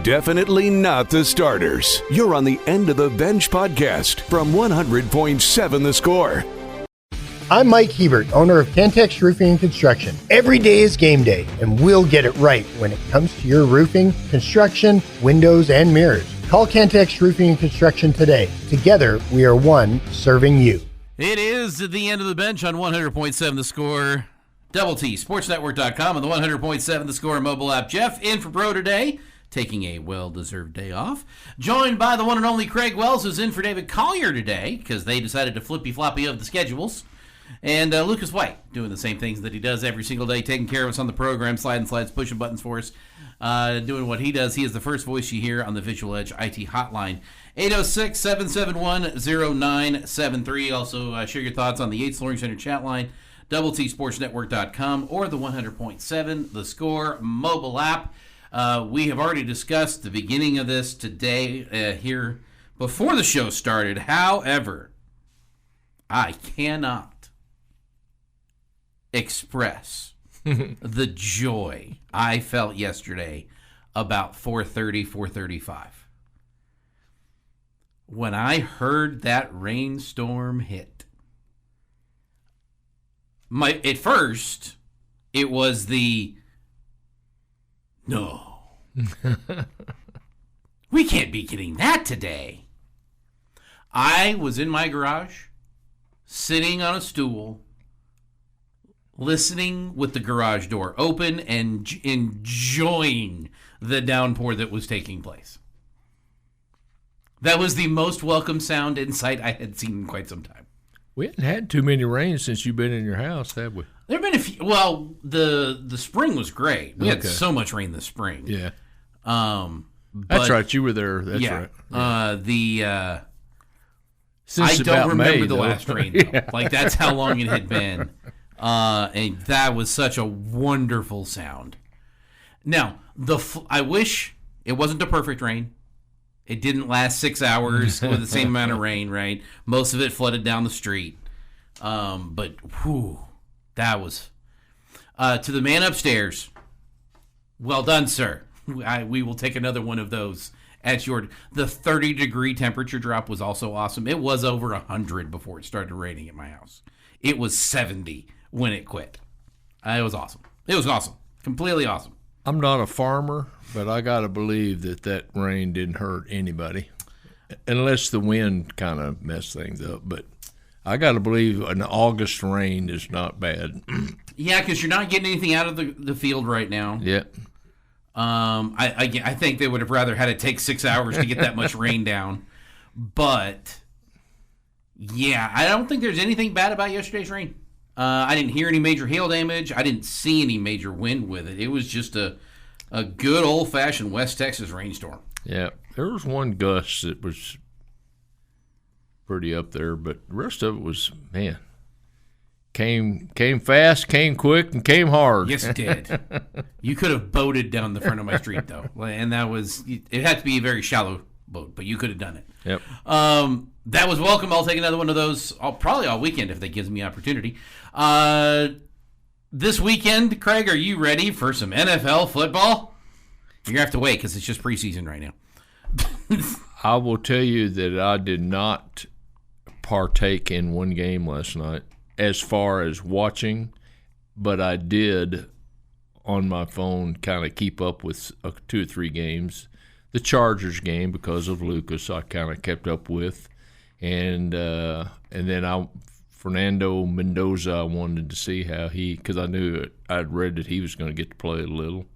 Definitely not the starters. You're on the End of the Bench podcast from 100.7 The Score. I'm Mike Hebert, owner of Cantex Roofing and Construction. Every day is game day, and we'll get it right when it comes to your roofing, construction, windows, and mirrors. Call Cantex Roofing and Construction today. Together, we are one serving you. It is the End of the Bench on 100.7 The Score, Double T, sportsnetwork.com, and the 100.7 The Score mobile app. Jeff in for Bro today, taking a well-deserved day off. Joined by the one and only Craig Wells, who's in for David Collier today, because they decided to flippy-floppy of the schedules. And Lucas White doing the same things that he does every single day, taking care of us on the program, sliding slides, pushing buttons for us, doing what he does. He is the first voice you hear on the Visual Edge IT hotline, 806-771-0973. Also, share your thoughts on the Yates Flooring Center chat line, doubletsportsnetwork.com, or the 100.7 The Score mobile app. We have already discussed the beginning of this today here before the show started. However, I cannot express the joy I felt yesterday about 4:35. When I heard that rainstorm hit, at first, it was the, no, we can't be getting that today. I was in my garage, sitting on a stool, listening with the garage door open and enjoying the downpour that was taking place. That was the most welcome sound and sight I had seen in quite some time. We hadn't had too many rains since you've been in your house, have we? There have been a few. Well, the spring was great. We had so much rain this spring. Yeah. That's right. You were there. That's right. Yeah. I don't remember the last rain, though. Yeah. Like, that's how long it had been. And that was such a wonderful sound. Now, I wish it wasn't a perfect rain. It didn't last 6 hours with the same amount of rain, right? Most of it flooded down the street. But, whew, that was... to the man upstairs, well done, sir. We will take another one of those. The 30-degree temperature drop was also awesome. It was over 100 before it started raining at my house. It was 70 when it quit. It was awesome. It was awesome. Completely awesome. I'm not a farmer, but I got to believe that rain didn't hurt anybody, unless the wind kind of messed things up. But I got to believe an August rain is not bad. Yeah, because you're not getting anything out of the field right now. Yeah. I think they would have rather had it take 6 hours to get that much rain down. But, yeah, I don't think there's anything bad about yesterday's rain. I didn't hear any major hail damage. I didn't see any major wind with it. It was just a good old-fashioned West Texas rainstorm. Yeah, there was one gust that was pretty up there, but the rest of it was, man, came fast, came quick, and came hard. Yes, it did. You could have boated down the front of my street, though, and it had to be a very shallow boat, but you could have done it. Yep. That was welcome. I'll take another one of those probably all weekend if that gives me opportunity. This weekend, Craig, are you ready for some NFL football? You're going to have to wait because it's just preseason right now. I will tell you that I did not partake in one game last night as far as watching, but I did on my phone kind of keep up with 2 or 3 games. The Chargers game, because of Lucas, I kind of kept up with. And then Fernando Mendoza, I wanted to see how because I knew I'd read that he was going to get to play a little.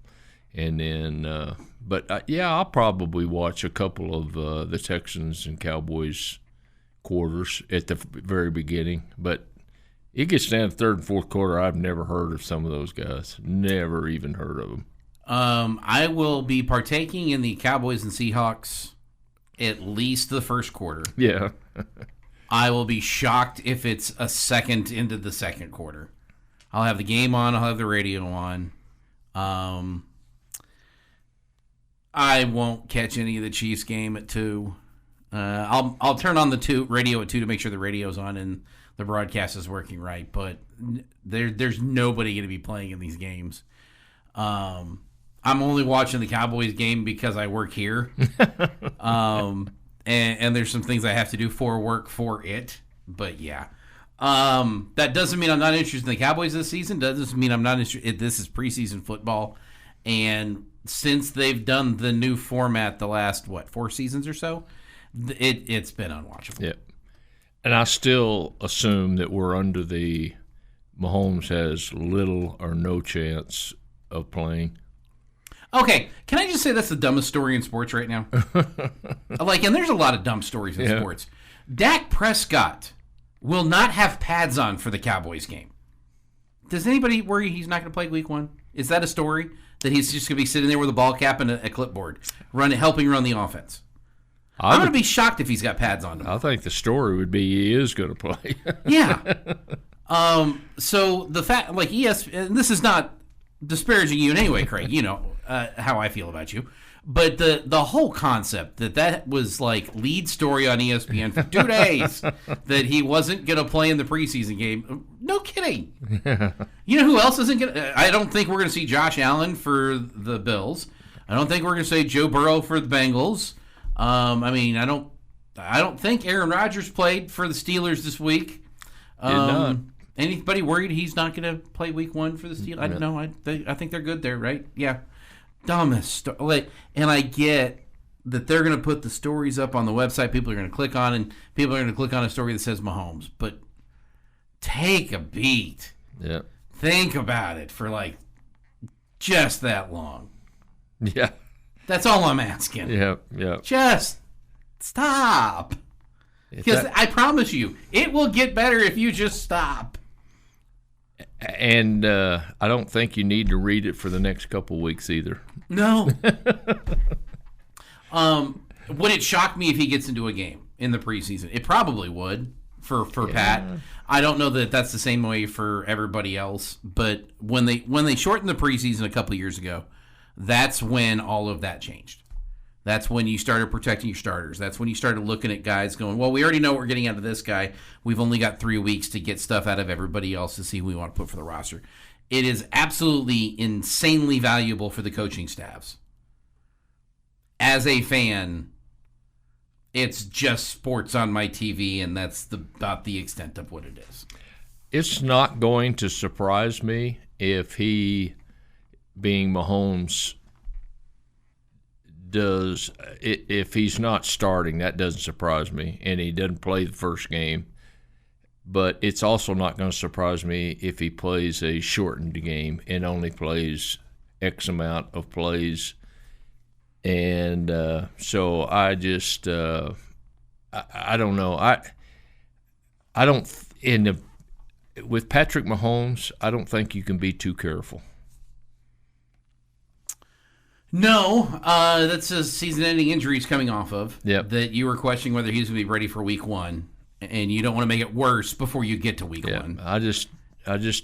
And then, I'll probably watch a couple of the Texans and Cowboys quarters at the very beginning. But it gets down to third and fourth quarter, I've never heard of some of those guys. Never even heard of them. I will be partaking in the Cowboys and Seahawks at least the first quarter. Yeah. I will be shocked if it's a second into the second quarter. I'll have the game on. I'll have the radio on. I won't catch any of the Chiefs game at 2. I'll turn on the radio at 2 to make sure the radio's on and the broadcast is working right. But there's nobody going to be playing in these games. I'm only watching the Cowboys game because I work here. And there's some things I have to do for work for it. But yeah. That doesn't mean I'm not interested in the Cowboys this season. Doesn't mean I'm not interested. This is preseason football. And since they've done the new format the last, 4 seasons or so, it's been unwatchable. Yeah. And I still assume that we're under the Mahomes has little or no chance of playing. Okay, can I just say that's the dumbest story in sports right now? And there's a lot of dumb stories in sports. Dak Prescott will not have pads on for the Cowboys game. Does anybody worry he's not going to play week 1? Is that a story? That he's just going to be sitting there with a ball cap and a clipboard, helping run the offense? I'm going to be shocked if he's got pads on him. I think the story would be he is going to play. Yeah. So the fact, ESPN, this is not disparaging you in any way, Craig. You know how I feel about you. But the whole concept that was lead story on ESPN for 2 days that he wasn't going to play in the preseason game. No kidding. You know who else isn't going to? I don't think we're going to see Josh Allen for the Bills. I don't think we're going to see Joe Burrow for the Bengals. I don't think Aaron Rodgers played for the Steelers this week. Did not. Anybody worried he's not going to play week 1 for the Steelers? I don't know. I think they're good there, right? Yeah. Dumbest story. And I get that they're going to put the stories up on the website. People are going to click on, and people are going to click on a story that says Mahomes. But take a beat. Yeah. Think about it for just that long. Yeah. That's all I'm asking. Yeah. Just stop. Because I promise you, it will get better if you just stop. And I don't think you need to read it for the next couple weeks either. No. Would it shock me if he gets into a game in the preseason? It probably would for Pat. I don't know that that's the same way for everybody else. But when they shortened the preseason a couple of years ago, that's when all of that changed. That's when you started protecting your starters. That's when you started looking at guys going, well, we already know what we're getting out of this guy. We've only got 3 weeks to get stuff out of everybody else to see who we want to put for the roster. It is absolutely insanely valuable for the coaching staffs. As a fan, it's just sports on my TV, and that's about the extent of what it is. It's not going to surprise me if he, being Mahomes, if he's not starting. That doesn't surprise me, and he doesn't play the first game. But it's also not going to surprise me if he plays a shortened game and only plays X amount of plays. And so I just I don't know. I don't with Patrick Mahomes, I don't think you can be too careful. No, that's a season-ending injury he's coming off of. Yep. That you were questioning whether he's going to be ready for week 1, and you don't want to make it worse before you get to week 1. I just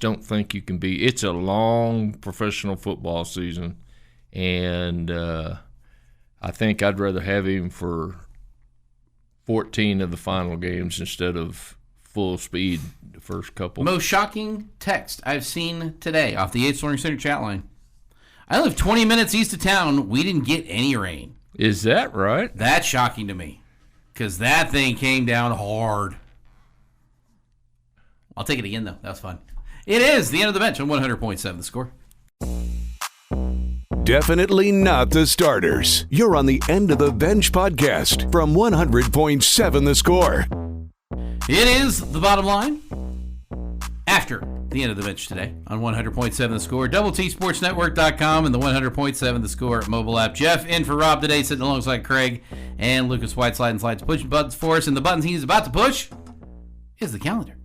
don't think you can be. It's a long professional football season, and I think I'd rather have him for 14 of the final games instead of full speed the first couple. Most shocking text I've seen today off the 8th Learning Center chat line. I live 20 minutes east of town. We didn't get any rain. Is that right? That's shocking to me because that thing came down hard. I'll take it again, though. That was fun. It is the end of the bench on 100.7 The Score. Definitely not the starters. You're on the End of the Bench podcast from 100.7 The Score. It is the bottom line after the end of the bench today on 100.7 The Score, TSportsNetwork.com, and the 100.7 The Score mobile app. Jeff in for Rob today, sitting alongside Craig and Lucas White, sliding slides, pushing buttons for us, and the buttons he's about to push is the calendar.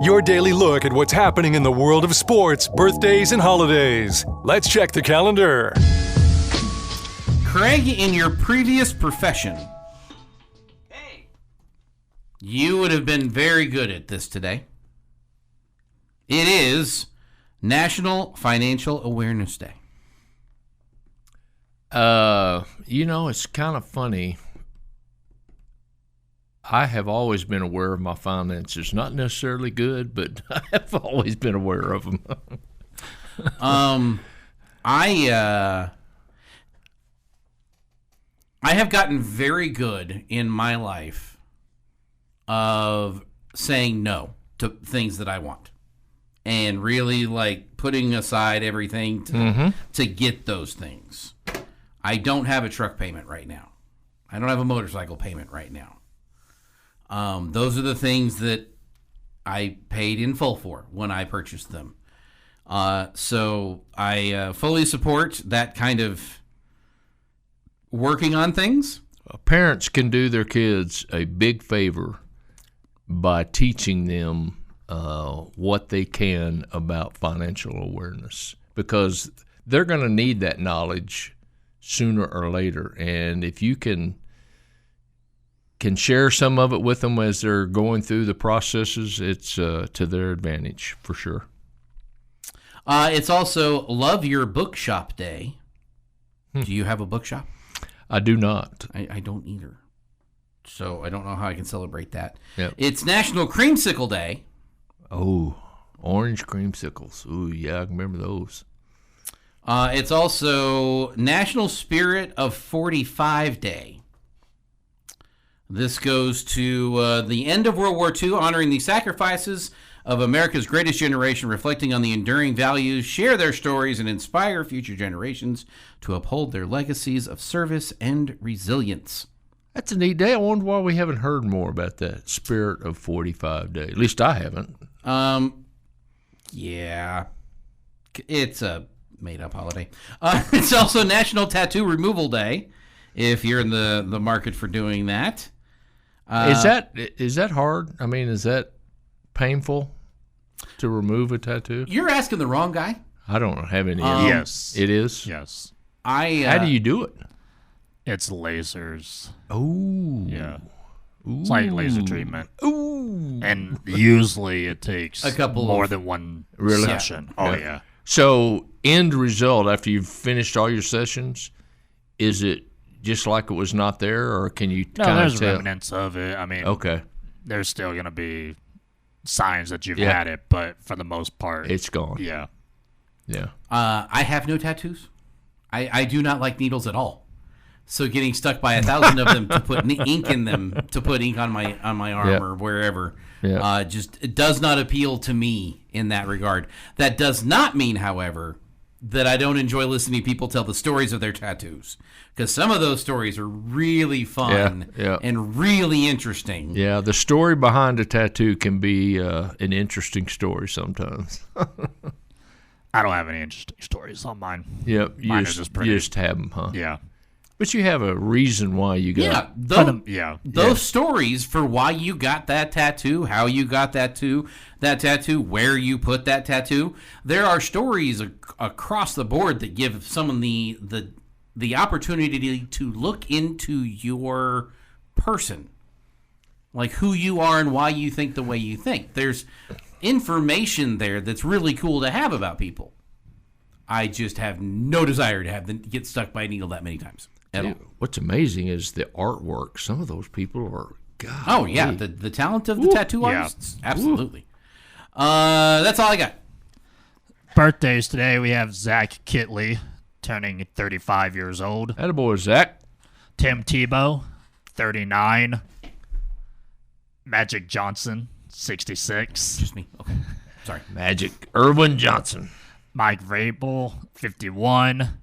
Your daily look at what's happening in the world of sports, birthdays, and holidays. Let's check the calendar. Craig, in your previous profession, you would have been very good at this today. It is National Financial Awareness Day. It's kind of funny. I have always been aware of my finances. Not necessarily good, but I have always been aware of them. I have gotten very good in my life of saying no to things that I want and really like putting aside everything to get those things. I don't have a truck payment right now. I don't have a motorcycle payment right now. Those are the things that I paid in full for when I purchased them. So I fully support that kind of working on things. Parents can do their kids a big favor by teaching them what they can about financial awareness, because they're going to need that knowledge sooner or later. And if you can share some of it with them as they're going through the processes, it's to their advantage for sure. It's also Love Your Bookshop Day. Do you have a bookshop? I do not. I don't either. So I don't know how I can celebrate that. Yep. It's National Creamsicle Day. Oh, orange creamsicles. Ooh, yeah, I can remember those. It's also National Spirit of 45 Day. This goes to the end of World War II, honoring the sacrifices of America's greatest generation, reflecting on the enduring values, share their stories, and inspire future generations to uphold their legacies of service and resilience. That's a neat day. I wonder why we haven't heard more about that Spirit of 45 Day. At least I haven't. Yeah. It's a made-up holiday. It's also National Tattoo Removal Day, if you're in the market for doing that. Is that hard? I mean, is that painful to remove a tattoo? You're asking the wrong guy. I don't have any. Yes. It is? Yes. How do you do it? It's lasers. Oh. Yeah. Ooh. It's like laser treatment. Ooh. And usually it takes a couple more than one session. Yeah. Oh, yeah. So, end result, after you've finished all your sessions, is it just like it was not there, or can you kind of there's tell? remnants of it. I mean, Okay. There's still going to be signs that you've had it, but for the most part, it's gone. Yeah. Yeah. I have no tattoos. I do not like needles at all. So getting stuck by 1,000 of them to put ink in them, to put ink on my arm or wherever, just it does not appeal to me in that regard. That does not mean, however, that I don't enjoy listening to people tell the stories of their tattoos, because some of those stories are really fun and really interesting. Yeah, the story behind a tattoo can be an interesting story sometimes. I don't have any interesting stories on mine. Yep, mine are just pretty. You just have them, huh? Yeah. But you have a reason why you got those stories for why you got that tattoo, how you got that tattoo, where you put that tattoo. There are stories across the board that give someone the opportunity to look into your person, like who you are and why you think the way you think. There's information there that's really cool to have about people. I just have no desire to have them get stuck by a needle that many times. What's amazing is the artwork. Some of those people are, God. Oh, yeah, the talent of the tattoo artists. Absolutely. That's all I got. Birthdays today, we have Zach Kitley, turning 35 years old. Attaboy, Zach. Tim Tebow, 39. Magic Johnson, 66. Just me. Okay. Sorry. Magic Irwin Johnson. Mike Vrabel, 51.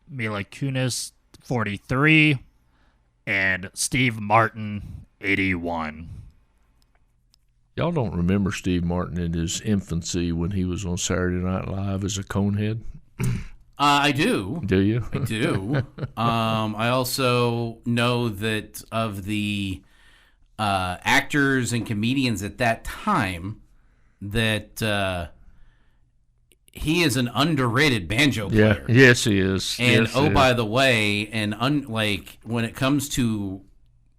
Mila Kunis, 43. And Steve Martin, 81. Y'all don't remember Steve Martin in his infancy when he was on Saturday Night Live as a conehead? I do. Do you? I do. I also know that of the actors and comedians at that time, that he is an underrated banjo player. Yeah. Yes, he is. And yes, by the way, like when it comes to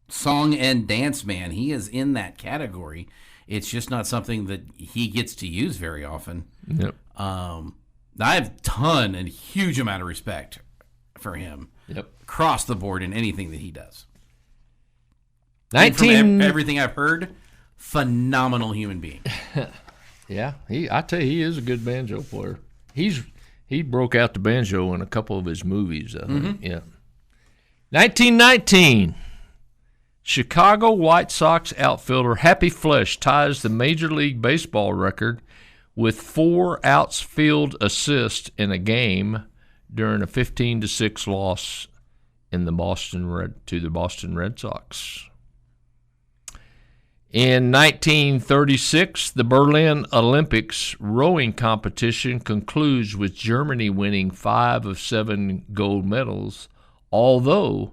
song and dance man, he is in that category. It's just not something that he gets to use very often. Yep. I have a huge amount of respect for him. Yep. Across the board in anything that he does. 19. From everything I've heard, phenomenal human being. Yeah, I tell you, he is a good banjo player. He's He broke out the banjo in a couple of his movies, I think. Yeah. 1919. Chicago White Sox outfielder Happy Flesh ties the Major League Baseball record with 4 outfield assists in a game during a 15-6 loss in the Boston Red Sox. In 1936, the Berlin Olympics rowing competition concludes with Germany winning 5 of 7 gold medals, although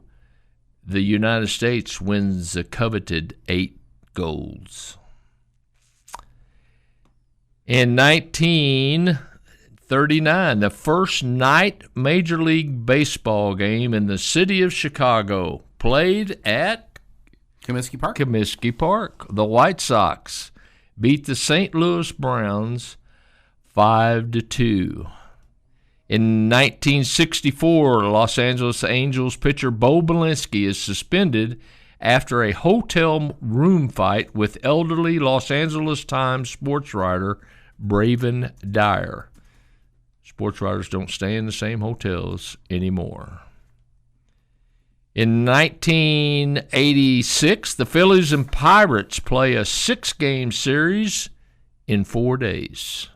the United States wins the coveted 8 golds. In 1939, the first night Major League Baseball game in the city of Chicago played at Comiskey Park. The White Sox beat the St. Louis Browns 5-2. In 1964, Los Angeles Angels pitcher Bo Belinsky is suspended after a hotel room fight with elderly Los Angeles Times sports writer Braven Dyer. Sports writers don't stay in the same hotels anymore. In 1986, the Phillies and Pirates play a 6-game series in 4 days.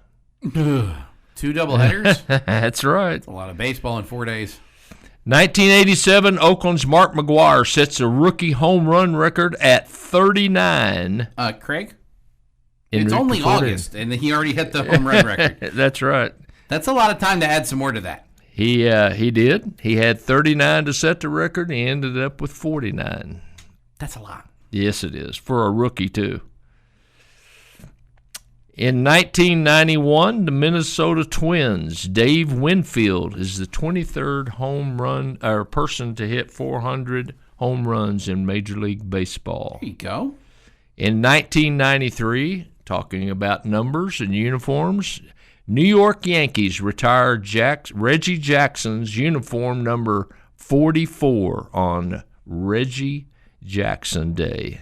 2 doubleheaders? That's right. That's a lot of baseball in 4 days. 1987, Oakland's Mark McGuire sets a rookie home run record at 39. Craig? It's only August, and he already hit the home run record. That's right. That's a lot of time to add some more to that. He did. He had 39 to set the record. He ended up with 49. That's a lot. Yes, it is, for a rookie, too. In 1991, the Minnesota Twins, Dave Winfield, is the 23rd person to hit 400 home runs in Major League Baseball. There you go. In 1993, talking about numbers and uniforms, New York Yankees retired Reggie Jackson's uniform number 44 on Reggie Jackson Day.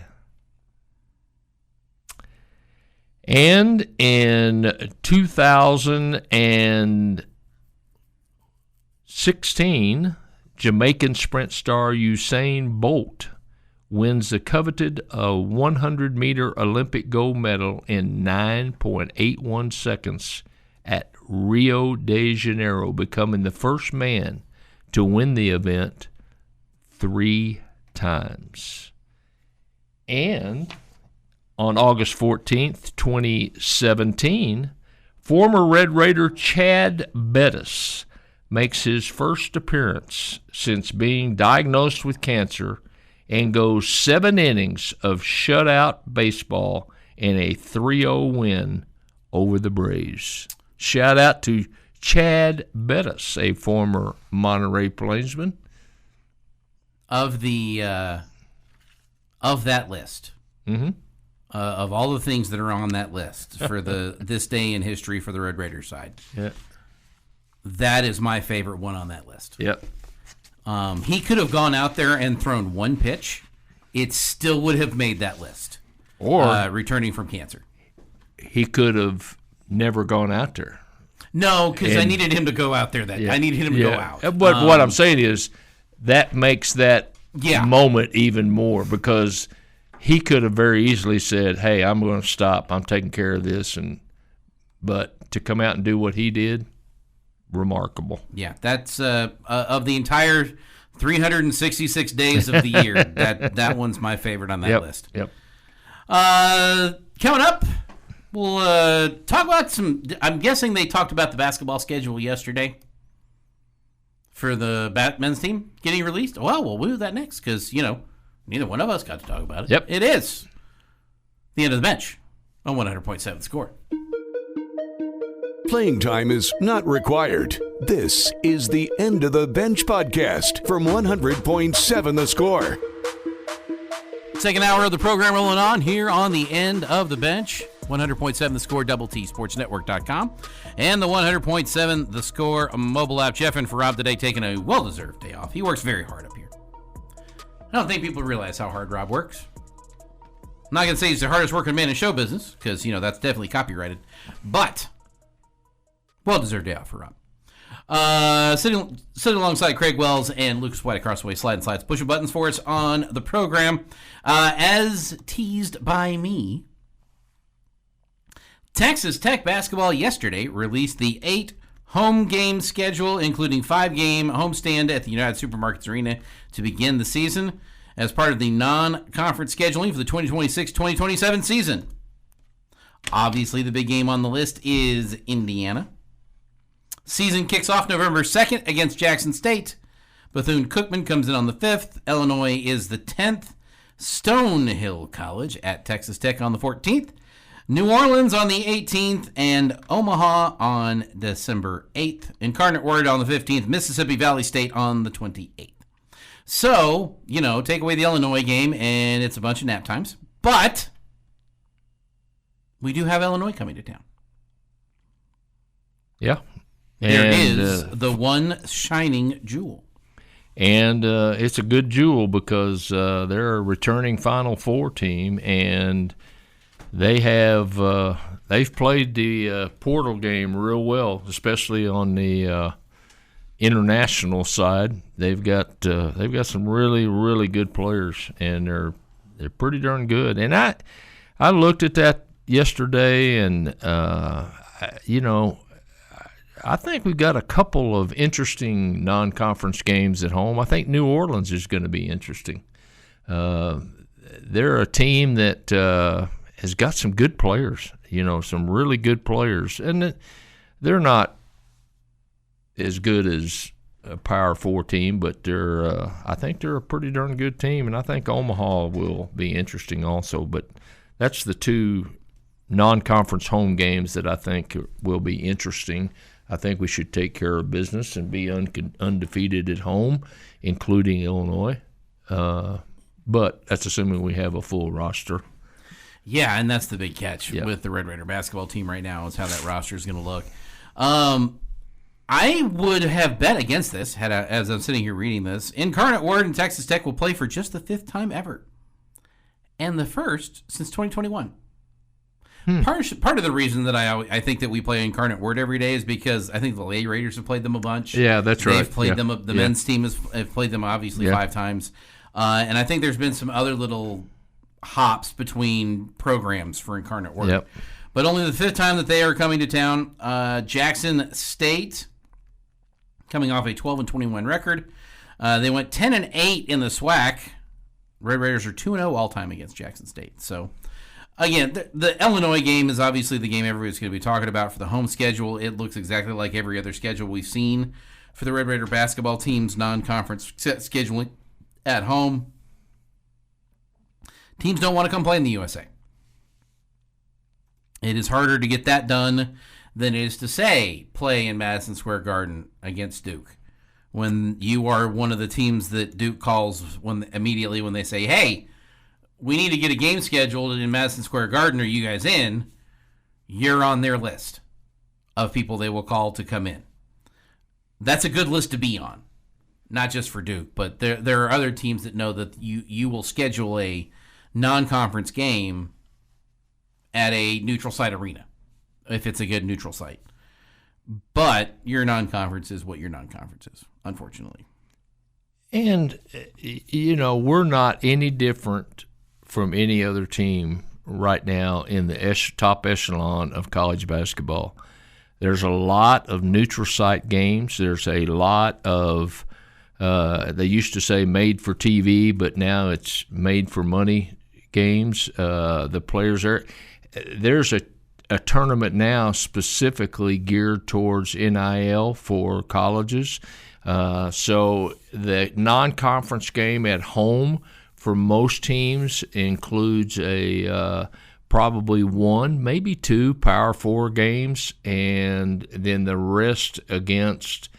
And in 2016, Jamaican sprint star Usain Bolt wins the coveted 100-meter Olympic gold medal in 9.81 seconds at Rio de Janeiro, becoming the first man to win the event 3 times. And on August 14th, 2017, former Red Raider Chad Bettis makes his first appearance since being diagnosed with cancer and goes 7 innings of shutout baseball in a 3-0 win over the Braves. Shout out to Chad Bettis, a former Monterey Plainsman. Of that list, of all the things that are on that list for this day in history for the Red Raiders side, that is my favorite one on that list. Yep. He could have gone out there and thrown 1 pitch. It still would have made that list. Or returning from cancer. He could have never gone out there. No, because I needed him to go out there that day. I needed him to go out. But what I'm saying is that makes that moment even more, because he could have very easily said, hey, I'm going to stop. I'm taking care of this. But to come out and do what he did, remarkable. Yeah, that's of the entire 366 days of the year, that one's my favorite on that list. Yep. Coming up, we'll talk about some. I'm guessing they talked about the basketball schedule yesterday for the men's team getting released. Well, we'll do that next because, neither one of us got to talk about it. Yep. It is the end of the bench on 100.7 The Score. Playing time is not required. This is the End of the Bench podcast from 100.7 The Score. Second hour of the program rolling on here on the End of the Bench. 100.7 The Score, Double T, SportsNetwork.com, and the 100.7 The Score mobile app. Jeff and Rob today taking a well-deserved day off. He works very hard up here. I don't think people realize how hard Rob works. I'm not going to say he's the hardest working man in show business, because, that's definitely copyrighted. But, well-deserved day off for Rob. Sitting alongside Craig Wells and Lucas White across the way, slide and slides, pushing buttons for us on the program. As teased by me, Texas Tech basketball yesterday released the 8 home game schedule, including 5-game homestand at the United Supermarkets Arena to begin the season as part of the non-conference scheduling for the 2026-2027 season. Obviously, the big game on the list is Indiana. Season kicks off November 2nd against Jackson State. Bethune-Cookman comes in on the 5th. Illinois is the 10th. Stonehill College at Texas Tech on the 14th. New Orleans on the 18th. And Omaha on December 8th. Incarnate Word on the 15th. Mississippi Valley State on the 28th. So, take away the Illinois game, and it's a bunch of nap times. But we do have Illinois coming to town. Yeah. There is the one shining jewel. And it's a good jewel because they're a returning Final Four team, and they've played the portal game real well, especially on the international side. They've got some really, really good players, and they're pretty darn good. And I looked at that yesterday, and I think we've got a couple of interesting non-conference games at home. I think New Orleans is going to be interesting. They're a team that has got some good players, some really good players. And they're not as good as a Power 4 team, but I think they're a pretty darn good team, and I think Omaha will be interesting also. But that's the 2 non-conference home games that I think will be interesting. I think we should take care of business and be undefeated at home, including Illinois. But that's assuming we have a full roster. Yeah, and that's the big catch with the Red Raider basketball team right now is how that roster is going to look. I would have bet against this as I'm sitting here reading this. Incarnate Word and Texas Tech will play for just the 5th time ever, and the first since 2021. Part of the reason that I think that we play Incarnate Word every day is because I think the Lady Raiders have played them a bunch. Yeah, that's right. They've played them. The men's team have played them obviously 5 times, and I think there's been some other little hops between programs for Incarnate Word. Yep. But only the 5th time that they are coming to town. Jackson State, coming off a 12-21 record, they went 10-8 in the SWAC. Red Raiders are 2-0 all time against Jackson State. So. Again, the Illinois game is obviously the game everybody's going to be talking about for the home schedule. It looks exactly like every other schedule we've seen for the Red Raider basketball team's non-conference scheduling at home. Teams don't want to come play in the USA. It is harder to get that done than it is to, say, play in Madison Square Garden against Duke. When you are one of the teams that Duke calls immediately when they say, hey, we need to get a game scheduled in Madison Square Garden. Are you guys in? You're on their list of people they will call to come in. That's a good list to be on, not just for Duke, but there are other teams that know that you will schedule a non-conference game at a neutral site arena if it's a good neutral site. But your non-conference is what your non-conference is, unfortunately. And, we're not any different from any other team right now in the top echelon of college basketball. There's a lot of neutral site games. There's a lot of, they used to say made for TV, but now it's made for money games. The players there's a tournament now specifically geared towards NIL for colleges. So the non-conference game at home for most teams includes probably 1, maybe 2 Power 4 games, and then the rest against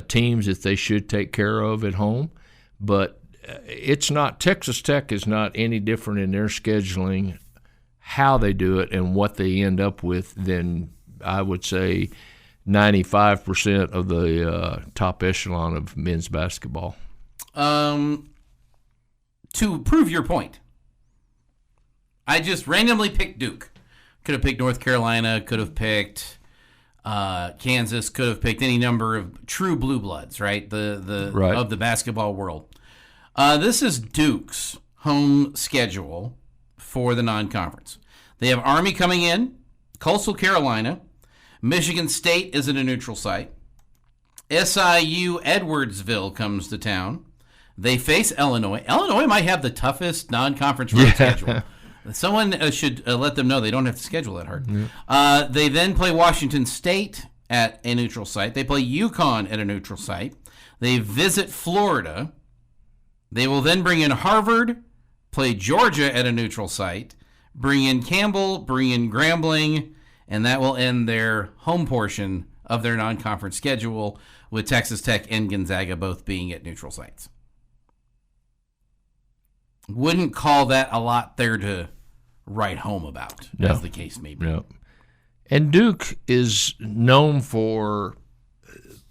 teams that they should take care of at home. But it's not, Texas Tech is not any different in their scheduling, how they do it, and what they end up with than, I would say, 95% of the top echelon of men's basketball. To prove your point, I just randomly picked Duke. Could have picked North Carolina. Could have picked Kansas could have picked any number of true blue bloods, right? Right. Of the basketball world. This is Duke's home schedule for the non-conference. They have Army coming in, Coastal Carolina, Michigan State is at a neutral site, SIU Edwardsville comes to town. They face Illinois. Illinois might have the toughest non-conference road schedule. Someone should let them know they don't have to schedule that hard. Yeah. They then play Washington State at a neutral site. They play UConn at a neutral site. They visit Florida. They will then bring in Harvard, play Georgia at a neutral site, bring in Campbell, bring in Grambling, and that will end their home portion of their non-conference schedule, with Texas Tech and Gonzaga both being at neutral sites. Wouldn't call that a lot there to write home about, as the case may be. No. And Duke is known for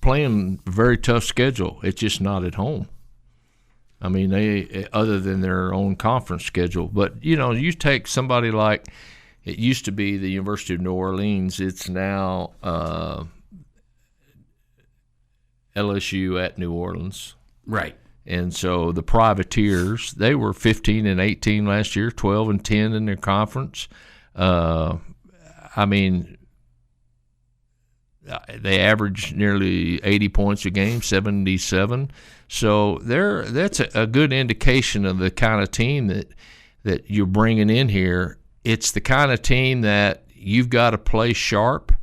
playing a very tough schedule. It's just not at home. I mean, they, other than their own conference schedule. But, you take somebody like, it used to be the University of New Orleans. It's now LSU at New Orleans. Right. And so the Privateers, they were 15-18 last year, 12-10 in their conference. I mean, they average nearly 80 points a game, 77. So that's a good indication of the kind of team that you're bringing in here. It's the kind of team that you've got to play sharp,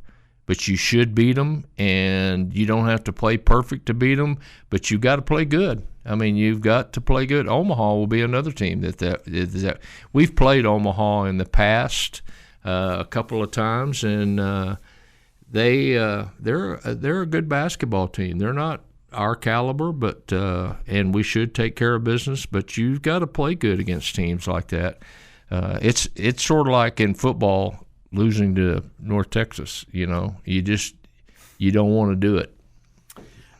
but you should beat them, and you don't have to play perfect to beat them, but you've got to play good. I mean, you've got to play good. Omaha will be another team that we've played Omaha in the past a couple of times, and they're a good basketball team. They're not our caliber, but and we should take care of business. But you've got to play good against teams like that. It's sort of like in football losing to North Texas. You don't want to do it.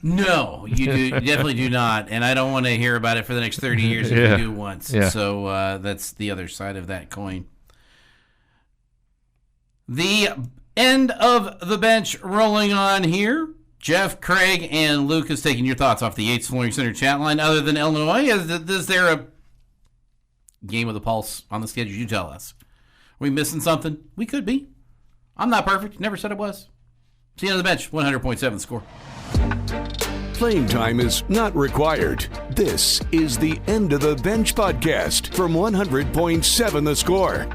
No, you definitely do not, and I don't want to hear about it for the next 30 years if you do once. Yeah. So that's the other side of that coin. The end of the bench rolling on here. Jeff, Craig, and Lucas taking your thoughts off the Yates Flooring Center chat line. Other than Illinois, is there a game of the pulse on the schedule? You tell us. Are we missing something? We could be. I'm not perfect. Never said it was. See you on the bench. 100.7 The Score. Playing time is not required. This is the End of the Bench podcast from 100.7 The Score.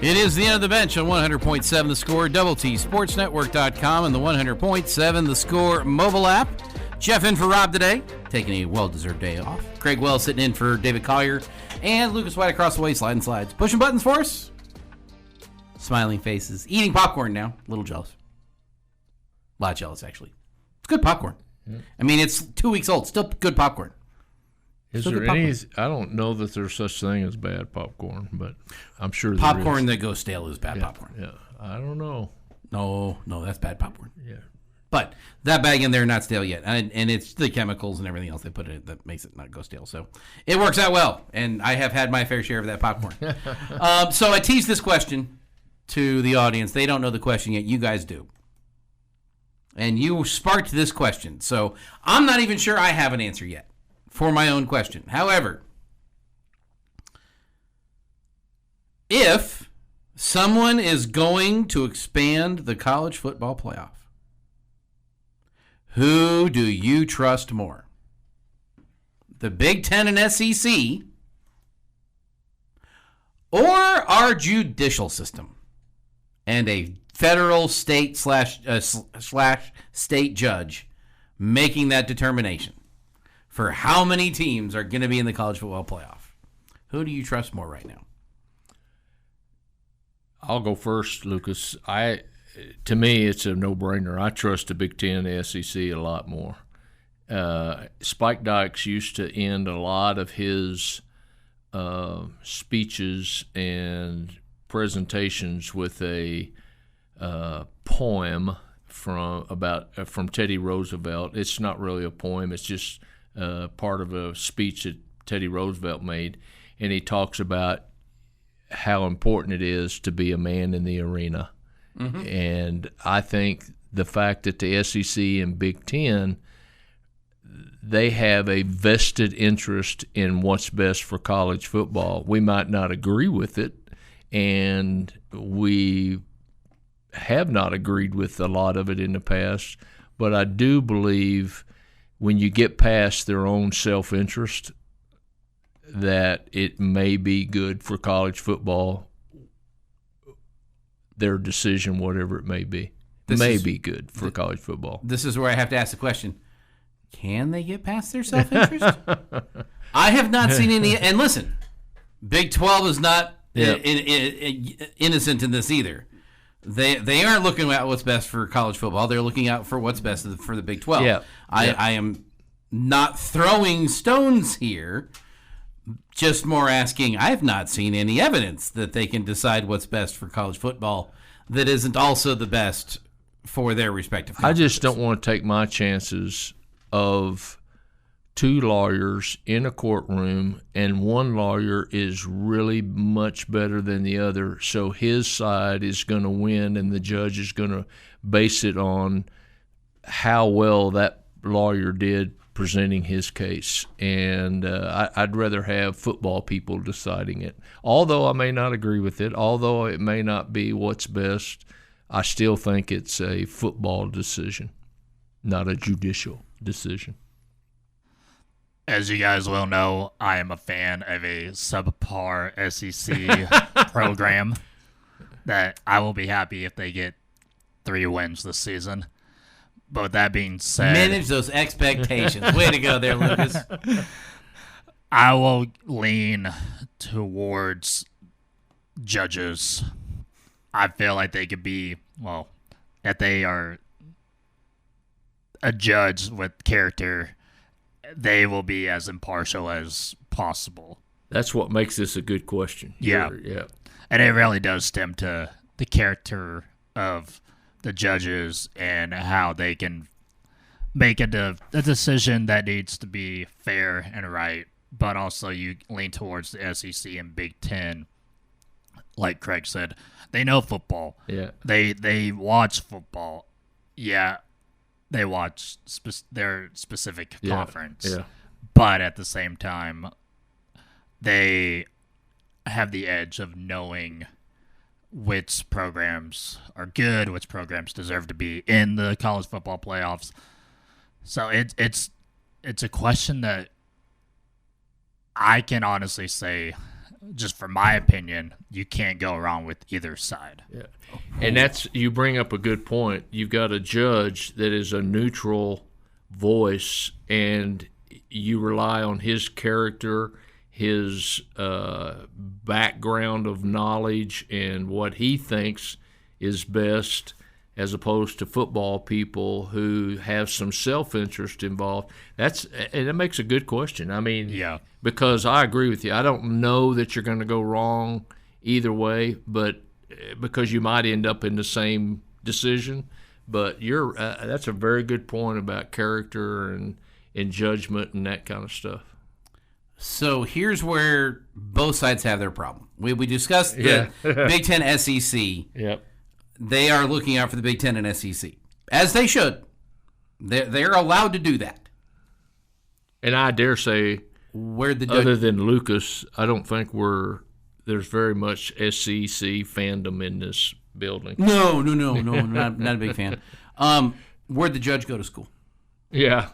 It is the End of the Bench on 100.7 The Score, TSportsNetwork.com, and the 100.7 The Score mobile app. Jeff in for Rob today, taking a well-deserved day off. Craig Wells sitting in for David Collier, and Lucas White across the way, sliding slides. Pushing buttons for us. Smiling faces. Eating popcorn now. A little jealous. A lot jealous, actually. It's good popcorn. I mean, it's 2 weeks old. Still good popcorn. Is there any? I don't know that there's such thing as bad popcorn, but I'm sure there popcorn is. that goes stale is bad popcorn. Yeah, I don't know. No, that's bad popcorn. Yeah, but that bag in there not stale yet, and it's the chemicals and everything else they put in it that makes it not go stale. So it works out well, and I have had my fair share of that popcorn. So I teased this question to the audience. They don't know the question yet. You guys do. And you sparked this question. So I'm not even sure I have an answer yet for my own question. However, if someone is going to expand the college football playoff, who do you trust more? The Big Ten and SEC or our judicial system and a federal, state slash state judge making that determination for how many teams are going to be in the college football playoff? Who do you trust more right now? I'll go first, Lucas. To me, it's a no-brainer. I trust the Big Ten and the SEC a lot more. Spike Dykes used to end a lot of his speeches and presentations with a poem from Teddy Roosevelt. It's not really a poem. It's just part of a speech that Teddy Roosevelt made, and he talks about how important it is to be a man in the arena. Mm-hmm. And I think the fact that the SEC and Big Ten, they have a vested interest in what's best for college football. We might not agree with it, and we have not agreed with a lot of it in the past, but I do believe when you get past their own self-interest that it may be good for college football, their decision, whatever it may be. Be good for college football. This is where I have to ask the question, can they get past their self-interest? I have not seen any, and listen, Big 12 is not innocent in this either. They aren't looking at what's best for college football. They're looking out for what's best for the Big 12. Yeah. I am not throwing stones here, just more asking, I have not seen any evidence that they can decide what's best for college football that isn't also the best for their respective conferences. I just don't want to take my chances of two lawyers in a courtroom and one lawyer is really much better than the other, so his side is going to win and the judge is going to base it on how well that lawyer did presenting his case. And I'd rather have football people deciding it. Although I may not agree with it, although it may not be what's best, I still think it's a football decision, not a judicial decision. As you guys well know, I am a fan of a subpar SEC program that I will be happy if they get 3 wins this season. But with that being said, manage those expectations. Way to go there, Lucas. I will lean towards judges. I feel like they could be, that they are a judge with character. They will be as impartial as possible. That's what makes this a good question. Yeah. And it really does stem to the character of the judges and how they can make a decision that needs to be fair and right, but also you lean towards the SEC and Big Ten. Like Craig said, they know football. Yeah. They watch football. Yeah. They watch their specific conference. Yeah. But at the same time, they have the edge of knowing which programs are good, which programs deserve to be in the college football playoffs. So it's a question that I can honestly say, just from my opinion, you can't go wrong with either side. Yeah. And you bring up a good point. You've got a judge that is a neutral voice, and you rely on his character, his background of knowledge, and what he thinks is best, as opposed to football people who have some self-interest involved. And that makes a good question. I mean, yeah, because I agree with you. I don't know that you're going to go wrong either way, but because you might end up in the same decision. But that's a very good point about character and judgment and that kind of stuff. So here's where both sides have their problem. We discussed the Big Ten SEC. Yep. They are looking out for the Big Ten and SEC, as they should. They're allowed to do that. And I dare say, other than Lucas, I don't think there's very much SEC fandom in this building. No, not a big fan. Where'd the judge go to school? Yeah.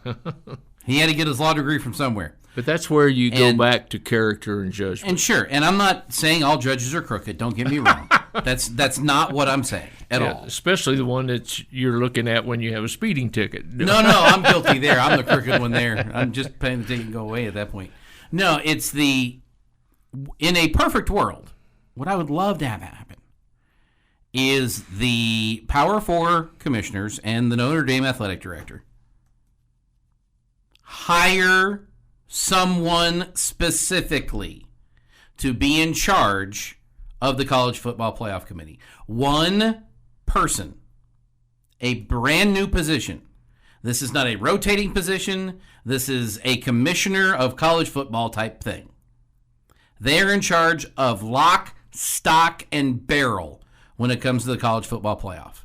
He had to get his law degree from somewhere. But that's where you go back to character and judgment. And sure, and I'm not saying all judges are crooked. Don't get me wrong. That's not what I'm saying at all. Especially the one that you're looking at when you have a speeding ticket. No, I'm guilty there. I'm the crooked one there. I'm just paying the ticket and go away at that point. No, it's in a perfect world, what I would love to have happen is the Power 4 commissioners and the Notre Dame athletic director hire someone specifically to be in charge of the College Football Playoff Committee. One person, a brand new position. This is not a rotating position. This is a commissioner of college football type thing. They're in charge of lock, stock, and barrel when it comes to the college football playoff.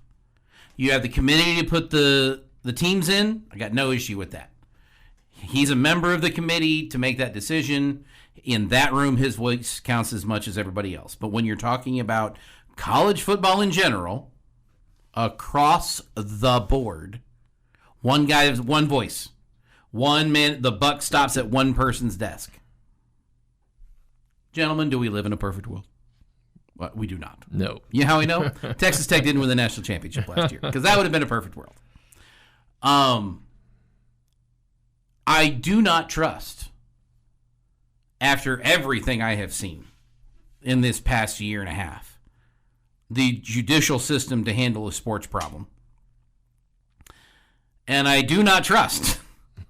You have the committee to put the teams in. I got no issue with that. He's a member of the committee to make that decision. In that room, his voice counts as much as everybody else. But when you're talking about college football in general, across the board, one guy has one voice. One man, the buck stops at one person's desk. Gentlemen, do we live in a perfect world? Well, we do not. No. You know how we know? Texas Tech didn't win the national championship last year because that would have been a perfect world. I do not trust, after everything I have seen in this past year and a half, the judicial system to handle a sports problem. And I do not trust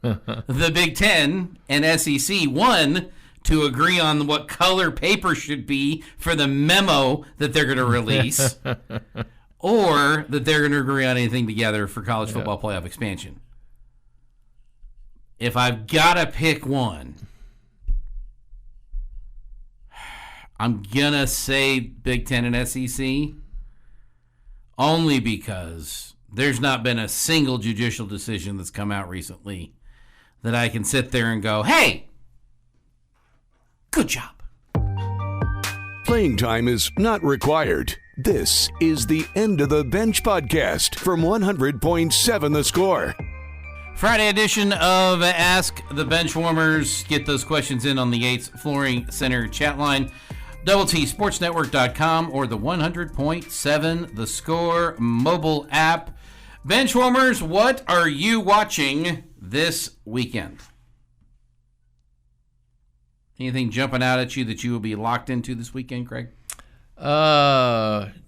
the Big Ten and SEC, one, to agree on what color paper should be for the memo that they're going to release, or that they're going to agree on anything together for college football playoff expansion. If I've got to pick one, I'm going to say Big Ten and SEC, only because there's not been a single judicial decision that's come out recently that I can sit there and go, hey, good job. Playing time is not required. This is the End of the Bench podcast from 100.7 The Score. Friday edition of Ask the Benchwarmers. Get those questions in on the Yates Flooring Center chat line, TSportsNetwork.com, or the 100.7 The Score mobile app. Benchwarmers, what are you watching this weekend? Anything jumping out at you that you will be locked into this weekend, Craig?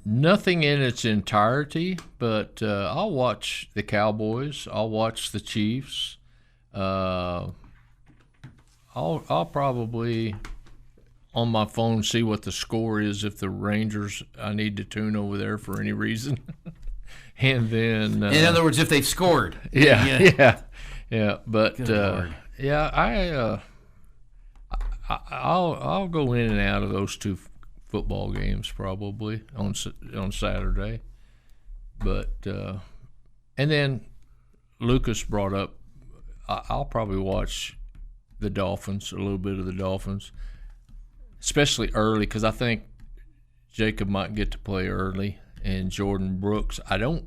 Nothing in its entirety, but I'll watch the Cowboys. I'll watch the Chiefs. I'll probably on my phone see what the score is if the Rangers, I need to tune over there for any reason. And then in other words, if they've scored. Yeah. But I'll go in and out of those two football games probably on Saturday. But and then Lucas brought up, I'll probably watch the Dolphins, a little bit of the Dolphins, especially early, because I think Jacob might get to play early, and Jordan Brooks, I don't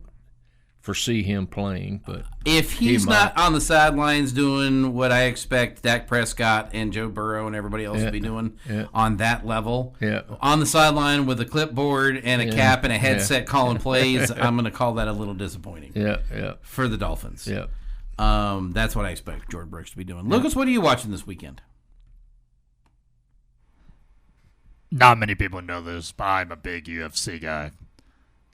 foresee him playing, but if he's not on the sidelines doing what I expect Dak Prescott and Joe Burrow and everybody else to be doing on that level, on the sideline with a clipboard and a cap and a headset calling plays, I'm going to call that a little disappointing. For the Dolphins. That's what I expect Jordan Brooks to be doing. Lucas, what are you watching this weekend? Not many people know this, but I'm a big UFC guy.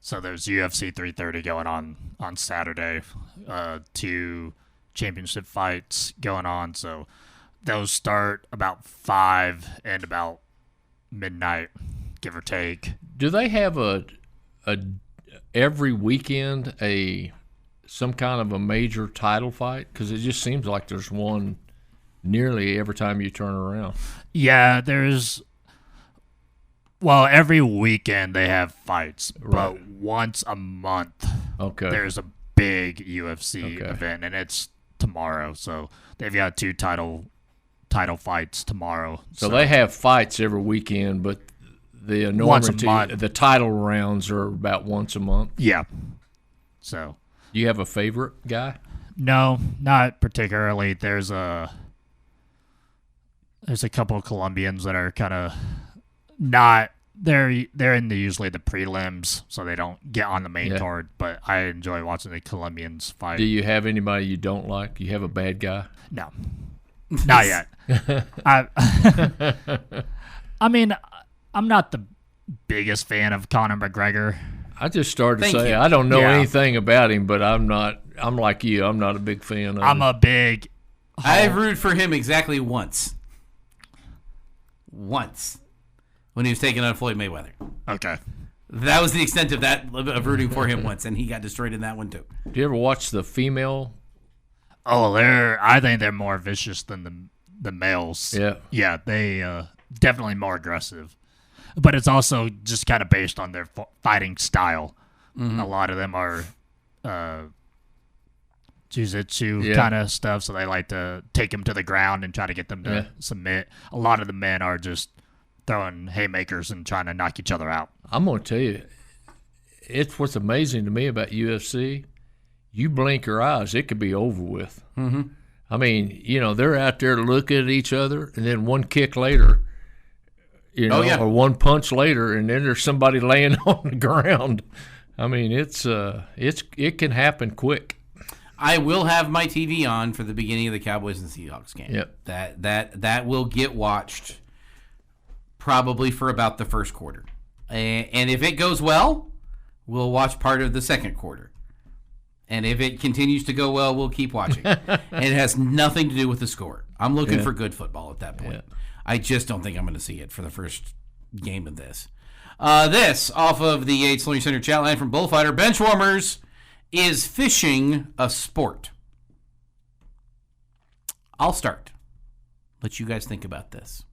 So there's UFC 330 going on Saturday, 2 championship fights going on. So those start about 5 and about midnight, give or take. Do they have a every weekend some kind of a major title fight? Because it just seems like there's one nearly every time you turn around. Yeah, every weekend they have fights, but once a month there's a big UFC event, and it's tomorrow. So they've got 2 title fights tomorrow. So they have fights every weekend, but the enormity, the title rounds are about once a month. Yeah. So do you have a favorite guy? No, not particularly. There's a couple of Colombians that are kind of not. They're in usually the prelims, so they don't get on the main card. But I enjoy watching the Colombians fight. Do you have anybody you don't like? You have a bad guy? No, not yet. I mean, I'm not the biggest fan of Conor McGregor. I just started to say I don't know anything about him, but I'm not. I'm like you. I'm not a big fan of him. I rooted for him exactly once. When he was taking on Floyd Mayweather. Okay. That was the extent of rooting for him once, and he got destroyed in that one too. Do you ever watch the female? Oh, I think they're more vicious than the males. Yeah. Yeah, they definitely more aggressive. but it's also just kind of based on their fighting style. A lot of them are jiu-jitsu kind of stuff, so they like to take them to the ground and try to get them to submit. A lot of the men are just throwing haymakers and trying to knock each other out. I'm going to tell you, it's what's amazing to me about UFC. You blink your eyes, it could be over with. Mm-hmm. I mean, they're out there looking at each other, and then one kick later, or one punch later, and then there's somebody laying on the ground. I mean, it can happen quick. I will have my TV on for the beginning of the Cowboys and Seahawks game. Yep. That will get watched probably for about the first quarter. And if it goes well, we'll watch part of the second quarter. And if it continues to go well, we'll keep watching. And it has nothing to do with the score. I'm looking for good football at that point. Yeah. I just don't think I'm going to see it for the first game of this. This, off of the Yates Learning Center chat line from Bullfighter, Benchwarmers, is fishing a sport? I'll start. Let you guys think about this.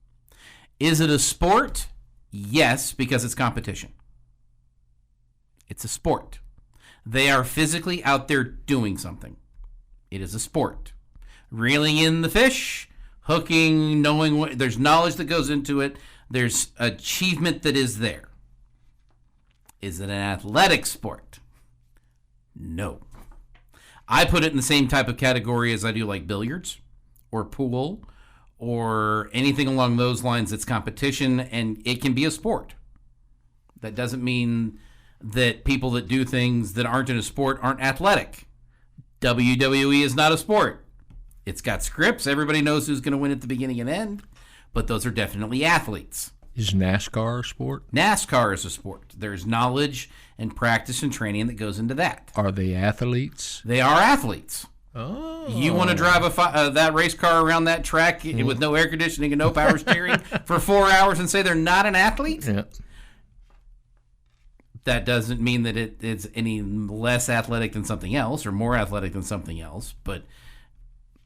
Is it a sport? Yes, because it's competition. It's a sport. They are physically out there doing something. It is a sport. Reeling in the fish, hooking, knowing what, there's knowledge that goes into it. There's achievement that is there. Is it an athletic sport? No. I put it in the same type of category as I do like billiards or pool or anything along those lines that's competition, and it can be a sport. That doesn't mean that people that do things that aren't in a sport aren't athletic. WWE is not a sport. It's got scripts. Everybody knows who's going to win at the beginning and end, but those are definitely athletes. Is NASCAR a sport? NASCAR is a sport. There's knowledge and practice and training that goes into that. Are they athletes? They are athletes. Oh. You want to drive that race car around that track with no air conditioning and no power steering for 4 hours and say they're not an athlete? Yeah. That doesn't mean that it's any less athletic than something else or more athletic than something else, but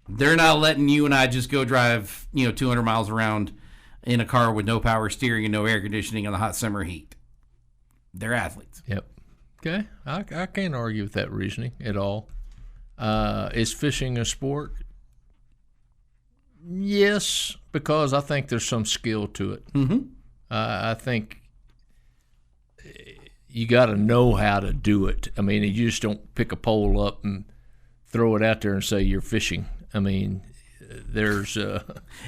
they're not letting you and I just go drive 200 miles around in a car with no power steering and no air conditioning in the hot summer heat. They're athletes. Yep. Okay. I can't argue with that reasoning at all. Is fishing a sport? Yes, because I think there's some skill to it. Mm-hmm. I think you got to know how to do it. I mean, you just don't pick a pole up and throw it out there and say you're fishing. I mean, there's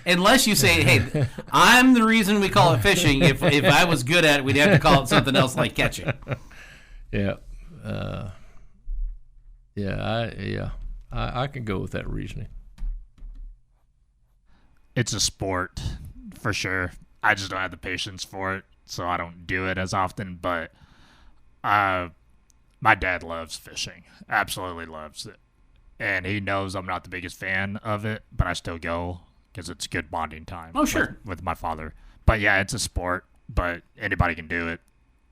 unless you say, hey, I'm the reason we call it fishing. If I was good at it, we'd have to call it something else like catching. Yeah. I can go with that reasoning. It's a sport for sure. I just don't have the patience for it, so I don't do it as often. But my dad loves fishing, absolutely loves it. And he knows I'm not the biggest fan of it, but I still go because it's good bonding time. Oh, sure. With my father. But yeah, it's a sport, but anybody can do it.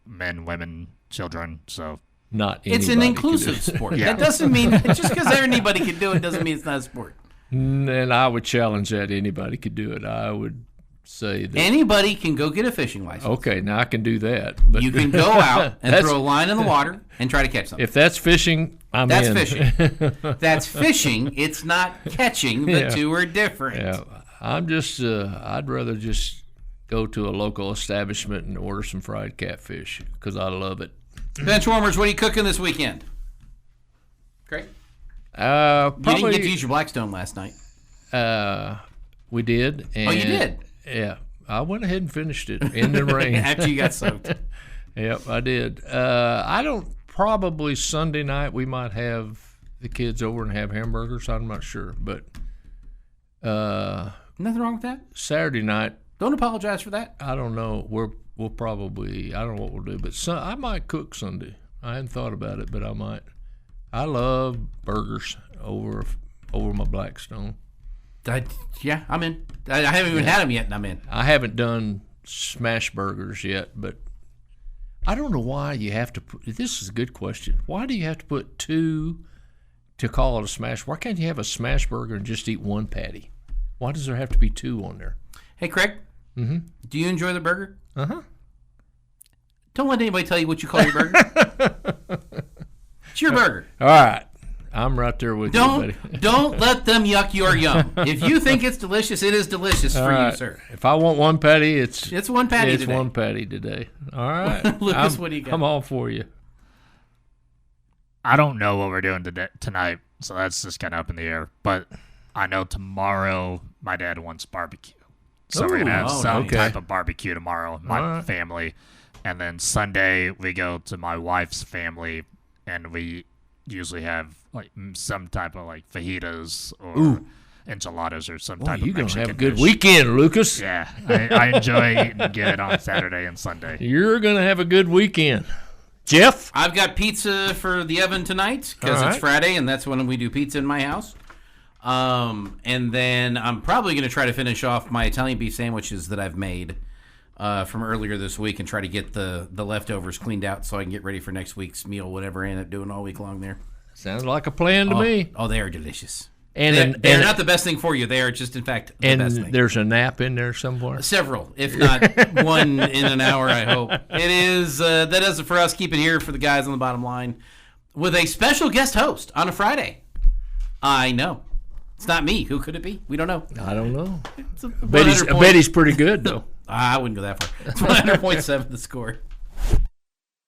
Men, women, children, so. Not anybody. It's an inclusive sport. Yeah. That doesn't mean, just because anybody can do it doesn't mean it's not a sport. And I would challenge that anybody could do it. I would say that. Anybody can go get a fishing license. Okay, now I can do that. But you can go out and throw a line in the water and try to catch something. If that's fishing, that's fishing. That's fishing. It's not catching. The two are different. Yeah, I'm just. I'd rather just go to a local establishment and order some fried catfish because I love it. Benchwarmers, what are you cooking this weekend? Great. Probably, you didn't get to use your Blackstone last night. We did. And you did? Yeah. I went ahead and finished it in the rain. After you got soaked. Yep, I did. Probably Sunday night we might have the kids over and have hamburgers. I'm not sure. But nothing wrong with that? Saturday night. Don't apologize for that. I don't know. We'll probably, I don't know what we'll do. But I might cook Sunday. I hadn't thought about it, but I might. I love burgers over my Blackstone. Yeah, I'm in. I haven't even had them yet, and I'm in. I haven't done smash burgers yet, but I don't know why you have to put. This is a good question. Why do you have to put two to call it a smash? Why can't you have a smash burger and just eat one patty? Why does there have to be two on there? Hey, Craig. Mm-hmm. Do you enjoy the burger? Uh-huh. Don't let anybody tell you what you call your burger. It's your burger. All right. I'm right there with you, buddy. Don't let them yuck your yum. If you think it's delicious, it is delicious for you, sir. If I want one patty, it's one patty It's today. one patty today. All right. Lucas, what do you got? I'm all for you. I don't know what we're doing tonight, so that's just kind of up in the air. But I know tomorrow my dad wants barbecue. So we're going to have some type of barbecue tomorrow, my family. And then Sunday we go to my wife's family, and we usually have like some type of like fajitas or enchiladas or some type of Mexican dish. You're going to have a good dish. weekend, Lucas. Yeah, I enjoy eating good on Saturday and Sunday. You're going to have a good weekend. Jeff? I've got pizza for the oven tonight because it's Friday, and that's when we do pizza in my house. And then I'm probably going to try to finish off my Italian beef sandwiches that I've made from earlier this week and try to get the leftovers cleaned out so I can get ready for next week's meal, whatever I end up doing all week long there. Sounds like a plan to me. Oh, they are delicious. And they're not the best thing for you. They are just, in fact, the best thing. And there's a nap in there somewhere? Several, if not one in an hour, I hope. It is, that does it for us. Keep it here for the guys on the bottom line with a special guest host on a Friday. I know. It's not me. Who could it be? We don't know. I don't know. I bet he's pretty good, though. I wouldn't go that far. It's 100.7 the score.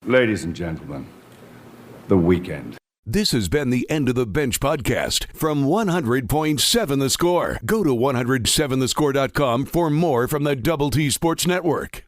Ladies and gentlemen, the weekend. This has been the End of the Bench podcast from 100.7 The Score. Go to 107thescore.com for more from the Double T Sports Network.